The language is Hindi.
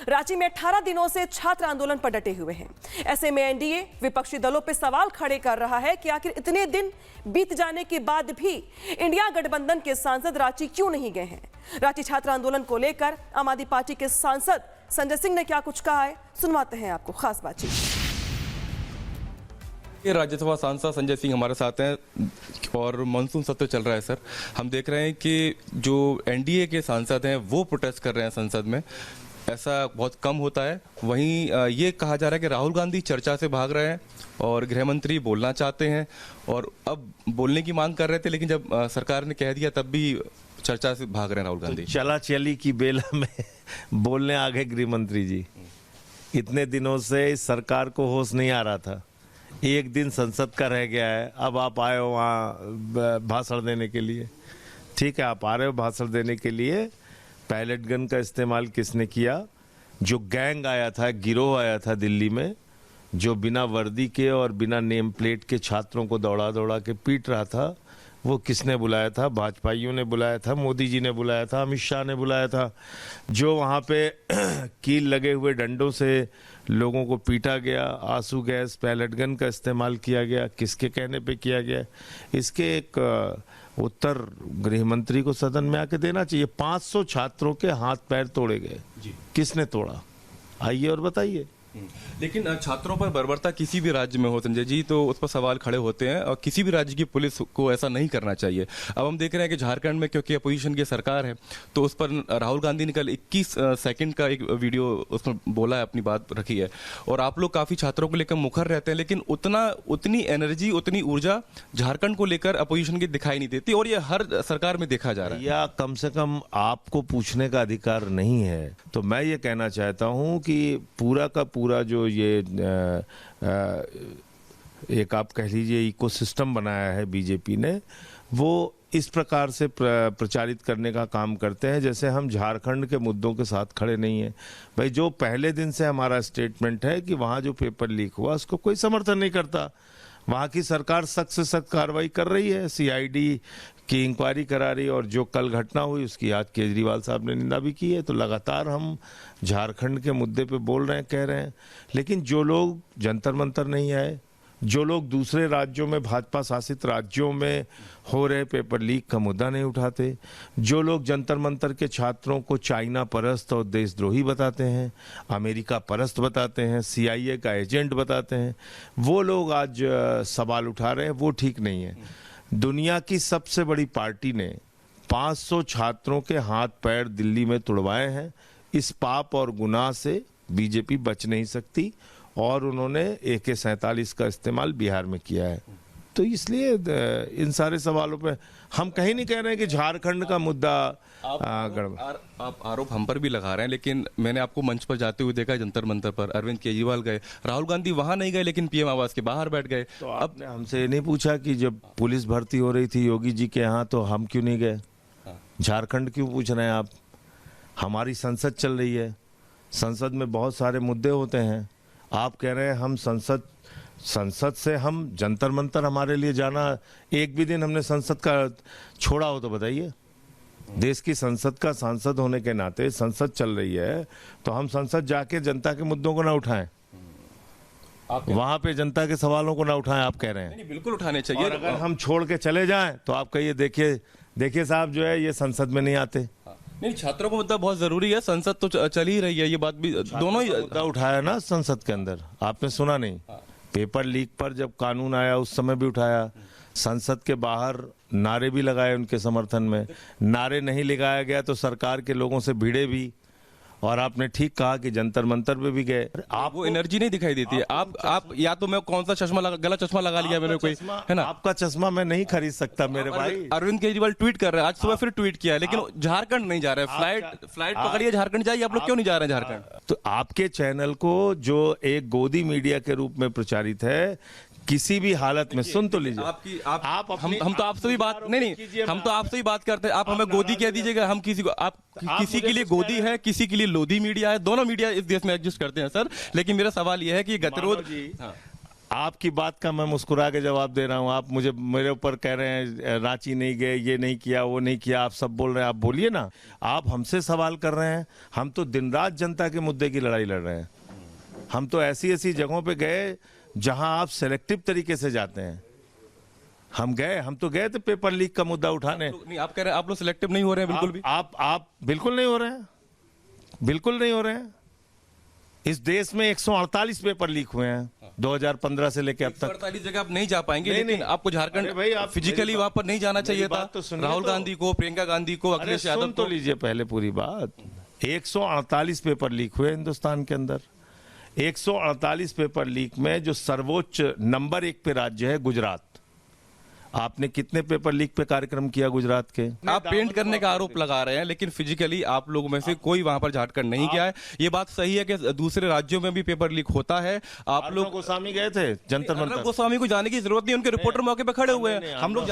रांची में 18 दिनों से छात्र आंदोलन पर डटे हुए हैं। ऐसे में एनडीए विपक्षी दलों पर सवाल खड़े कर रहा है कि आखिर इतने दिन बीत जाने के बाद भी इंडिया गठबंधन के सांसद रांची क्यों नहीं गए हैं। रांची छात्र आंदोलन को लेकर आम आदमी पार्टी के सांसद संजय सिंह ने क्या कुछ कहा है, सुनवाते हैं आपको खास बातचीत। राज्यसभा सांसद संजय सिंह हमारे साथ हैं और मानसून सत्र चल रहा है। सर, हम देख रहे हैं कि जो एनडीए के सांसद हैं वो प्रोटेस्ट कर रहे हैं संसद में, ऐसा बहुत कम होता है। वहीं ये कहा जा रहा है कि राहुल गांधी चर्चा से भाग रहे हैं और गृह मंत्री बोलना चाहते हैं और अब बोलने की मांग कर रहे थे, लेकिन जब सरकार ने कह दिया तब भी चर्चा से भाग रहे हैं राहुल गांधी। तो चला चली की बेला में बोलने आ गए गृह मंत्री जी। इतने दिनों से इस सरकार को होश नहीं आ रहा था, एक दिन संसद का रह गया है, अब आप आए हो वहाँ भाषण देने के लिए। ठीक है, आप आ रहे हो भाषण देने के लिए। पायलट गन का इस्तेमाल किसने किया? जो गैंग आया था, गिरोह आया था दिल्ली में, जो बिना वर्दी के और बिना नेम प्लेट के छात्रों को दौड़ा दौड़ा के पीट रहा था, वो किसने बुलाया था? भाजपाइयों ने बुलाया था, मोदी जी ने बुलाया था, अमित शाह ने बुलाया था। जो वहाँ पे कील लगे हुए डंडों से लोगों को पीटा गया, आंसू गैस, पैलेट गन का इस्तेमाल किया गया, किसके कहने पे किया गया? इसके एक उत्तर गृह मंत्री को सदन में आके देना चाहिए। 500 छात्रों के हाथ पैर तोड़े गए, किसने तोड़ा? आइए और बताइए। लेकिन छात्रों पर बर्बरता किसी भी राज्य में हो संजय जी, तो उस पर सवाल खड़े होते हैं और किसी भी राज्य की पुलिस को ऐसा नहीं करना चाहिए। अब हम देख रहे हैं कि झारखंड में क्योंकि अपोजिशन की सरकार है तो उस पर राहुल गांधी ने कल 21 सेकंड का एक वीडियो उसमें बोला है, अपनी बात रखी है और आप लोग काफी छात्रों को लेकर मुखर रहते हैं, लेकिन उतनी एनर्जी, उतनी ऊर्जा झारखंड को लेकर अपोजिशन की दिखाई नहीं देती और ये हर सरकार में देखा जा रहा है। या कम से कम आपको पूछने का अधिकार नहीं है। तो मैं ये कहना चाहता हूँ कि पूरा का पूरा जो ये एक आप कह लीजिए इकोसिस्टम बनाया है बीजेपी ने, वो इस प्रकार से प्रचारित करने का काम करते हैं जैसे हम झारखंड के मुद्दों के साथ खड़े नहीं हैं। भाई, जो पहले दिन से हमारा स्टेटमेंट है कि वहाँ जो पेपर लीक हुआ उसको कोई समर्थन नहीं करता। वहाँ की सरकार सख्त से सख्त कार्रवाई कर रही है, सीआईडी की इंक्वायरी करा रही है और जो कल घटना हुई उसकी आज केजरीवाल साहब ने निंदा भी की है। तो लगातार हम झारखंड के मुद्दे पे बोल रहे हैं, कह रहे हैं। लेकिन जो लोग जंतर मंतर नहीं आए, जो लोग दूसरे राज्यों में, भाजपा शासित राज्यों में हो रहे पेपर लीक का मुद्दा नहीं उठाते, जो लोग जंतर मंतर के छात्रों को चाइना परस्त और देशद्रोही बताते हैं, अमेरिका परस्त बताते हैं, सीआईए का एजेंट बताते हैं, वो लोग आज सवाल उठा रहे हैं, वो ठीक नहीं है। दुनिया की सबसे बड़ी पार्टी ने 500 छात्रों के हाथ पैर दिल्ली में तुड़वाए हैं। इस पाप और गुनाह से बीजेपी बच नहीं सकती और उन्होंने AK-47 का इस्तेमाल बिहार में किया है। तो इसलिए इन सारे सवालों पे हम कहीं नहीं कह रहे हैं कि झारखंड का मुद्दा आप आरोप हम पर भी लगा रहे हैं, लेकिन मैंने आपको मंच पर जाते हुए देखा जंतर मंतर पर। अरविंद केजरीवाल गए, राहुल गांधी वहां नहीं गए, लेकिन पीएम आवास के बाहर बैठ गए। तो आपने हमसे नहीं पूछा कि जब पुलिस भर्ती हो रही थी योगी जी के यहाँ तो हम क्यों नहीं गए? झारखंड क्यों पूछ रहे हैं आप? हमारी संसद चल रही है, संसद में बहुत सारे मुद्दे होते हैं। आप कह रहे हैं हम संसद से हम जंतर मंतर हमारे लिए जाना, एक भी दिन हमने संसद का छोड़ा हो तो बताइए। देश की संसद का सांसद होने के नाते संसद चल रही है तो हम संसद जाके जनता के मुद्दों को ना उठाएं, वहां पे जनता के सवालों को ना उठाएं। आप कह रहे हैं नहीं, बिल्कुल उठाने चाहिए। और अगर हम छोड़ के चले जाएं तो आप कहिए देखिए साहब जो है ये संसद में नहीं आते। नहीं, छात्रों का मुद्दा बहुत जरूरी है, संसद तो चल ही रही है, ये बात भी दोनों ही मुद्दा उठाया ना संसद के अंदर, आपने सुना नहीं? पेपर लीक पर जब कानून आया उस समय भी उठाया। संसद के बाहर नारे भी लगाए उनके समर्थन में। नारे नहीं लगाया गया तो सरकार के लोगों से भिड़े भी। और आपने ठीक कहा कि जंतर मंतर पे भी गए। आपको एनर्जी नहीं दिखाई देती है। आप या तो मैं कौन सा चश्मा गलत चश्मा लगा लिया मैंने कोई, है ना? आपका चश्मा मैं नहीं खरीद सकता मेरे भाई। अरविंद केजरीवाल ट्वीट कर रहे हैं, आज सुबह फिर ट्वीट किया है, लेकिन झारखंड नहीं जा रहे। फ्लाइट पकड़िए, झारखंड जाइए। आप लोग क्यों नहीं जा रहे हैं झारखंड? तो आपके चैनल को जो एक गोदी मीडिया के रूप में प्रचारित है, किसी भी हालत में, सुन तो लीजिए। हम तो आपसे भी बात नहीं, हम तो आपसे ही बात करते हैं। आप हमें गोदी कह दीजिएगा, हम किसी को, आप किसी के लिए गोदी है, किसी के लिए लोधी मीडिया है। दोनों मीडिया इस देश में एग्जिस्ट करते हैं सर। लेकिन मेरा सवाल यह है कि गतिरोध, आपकी बात का मैं मुस्कुरा के जवाब दे रहा हूं। आप मुझे मेरे ऊपर कह रहे हैं रांची नहीं गए, ये नहीं किया, वो नहीं किया, आप सब बोल रहे हैं। आप बोलिए ना, आप हमसे सवाल कर रहे हैं। हम तो दिन रात जनता के मुद्दे की लड़ाई लड़ रहे हैं। हम तो ऐसी ऐसी जगहों पे गए जहां आप सेलेक्टिव तरीके से जाते हैं। हम तो गए थे पेपर लीक का मुद्दा उठाने। नहीं, आप कह रहे हैं आप लोग सिलेक्टिव नहीं हो रहे हैं बिल्कुल भी। आप बिल्कुल नहीं हो रहे हैं, बिल्कुल नहीं हो रहे हैं। इस देश में 148 पेपर लीक हुए हैं 2015 से लेकर अब तक। 48 जगह आप नहीं जा पाएंगे, नहीं, लेकिन नहीं। आपको झारखंड अरे भाई, आप फिजिकली मेरी वहां पर नहीं जाना मेरी चाहिए था। बात तो सुनिए राहुल तो। गांधी को, प्रियंका गांधी को, अरे अखिलेश यादव सुन तो को। लीजिए पहले पूरी बात। 148 पेपर लीक हुए हिंदुस्तान के अंदर। 148 पेपर लीक में जो सर्वोच्च नंबर 1 पे राज्य है गुजरात। आपने कितने पेपर लीक पे कार्यक्रम किया गुजरात के? आप पेंट करने का आरोप लगा रहे हैं, लेकिन फिजिकली आप लोगों में से कोई वहां पर झारखंड नहीं गया है। ये बात सही है कि दूसरे राज्यों में भी पेपर लीक होता है। आप लोग गोस्वामी गए थे जंतर अर्नब मंतर। गोस्वामी को जाने की जरूरत नहीं, उनके रिपोर्टर मौके पर खड़े हुए नहीं, हैं। हम लोग